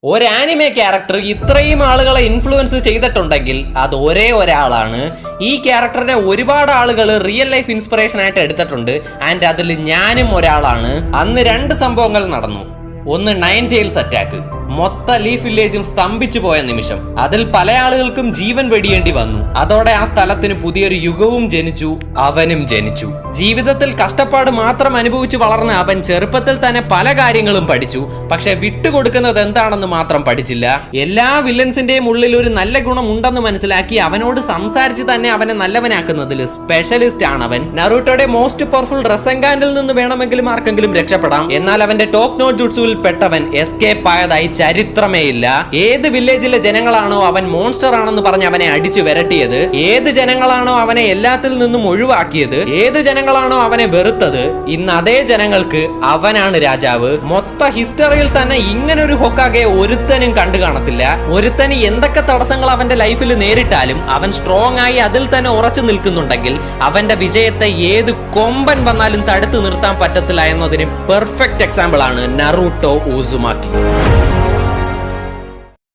ഒരു anime character ഇത്രയും ആളുകളെ ഇൻഫ്ലുവൻസ് ചെയ്തിട്ടുണ്ടെങ്കിൽ അത് ഒരേ ഒരാളാണ്. ഈ ക്യാരക്ടറിനെ ഒരുപാട് ആളുകൾ റിയൽ ലൈഫ് ഇൻസ്പിറേഷൻ ആയിട്ട് എടുത്തിട്ടുണ്ട്. ആൻഡ് അതിൽ ഞാനും ഒരാളാണ്. അന്ന് രണ്ട് സംഭവങ്ങൾ നടന്നു. ഒന്ന് നയൻ ടെയിൽസ് അറ്റാക്ക്. മൊത്ത ലീഫ് വില്ലേജും സ്തംഭിച്ചു പോയ നിമിഷം. അതിൽ പല ആളുകൾക്കും ജീവൻ വെടിയേണ്ടി വന്നു. അതോടെ ആ സ്ഥലത്തിന് പുതിയൊരു യുഗവും ജനിച്ചു, അവനും ജനിച്ചു. ജീവിതത്തിൽ കഷ്ടപ്പാട് മാത്രം അനുഭവിച്ചു വളർന്ന അവൻ ചെറുപ്പത്തിൽ തന്നെ പല കാര്യങ്ങളും പഠിച്ചു. പക്ഷെ വിട്ടുകൊടുക്കുന്നത് എന്താണെന്ന് മാത്രം പഠിച്ചില്ല. എല്ലാ വില്ലൻസിന്റെയും ഉള്ളിൽ ഒരു നല്ല ഗുണം ഉണ്ടെന്ന് മനസ്സിലാക്കി അവനോട് സംസാരിച്ച് തന്നെ അവനെ നല്ലവനാക്കുന്നതിൽ സ്പെഷ്യലിസ്റ്റ് ആണ് അവൻ. നറൂട്ടോയുടെ മോസ്റ്റ് പവർഫുൾ റസെൻഗാനിൽ നിന്ന് വേണമെങ്കിലും ആർക്കെങ്കിലും രക്ഷപ്പെടാം. എന്നാൽ അവന്റെ ടോക്ക് നോ ജുട്സുവിൽ പെട്ടവൻ എസ്കേപ്പ് ആയതായി ചരിത്രമേ ഇല്ല. ഏത് വില്ലേജിലെ ജനങ്ങളാണോ അവൻ മോൺസ്റ്റർ ആണെന്ന് പറഞ്ഞ് അവനെ അടിച്ചു വിരട്ടിയത്, ഏത് ജനങ്ങളാണോ അവനെ എല്ലാത്തിൽ നിന്നും ഒഴിവാക്കിയത്, ഏത് ജനങ്ങളാണോ അവനെ വെറുത്തത്, ഇന്ന് അതേ ജനങ്ങൾക്ക് അവനാണ് രാജാവ്. മൊത്ത ഹിസ്റ്ററിയിൽ തന്നെ ഇങ്ങനൊരു ഹൊക്കാഗെ ഒരുത്തനും കണ്ടു കാണത്തില്ല. ഒരുത്തന് എന്തൊക്കെ തടസ്സങ്ങൾ അവന്റെ ലൈഫിൽ നേരിട്ടാലും അവൻ സ്ട്രോങ് ആയി അതിൽ തന്നെ ഉറച്ചു നിൽക്കുന്നുണ്ടെങ്കിൽ അവന്റെ വിജയത്തെ ഏത് കൊമ്പൻ വന്നാലും തടുത്തു നിർത്താൻ പറ്റത്തില്ല എന്നതിന് പെർഫെക്റ്റ് എക്സാമ്പിൾ ആണ് നറൂട്ടോ ഉസുമാക്കി.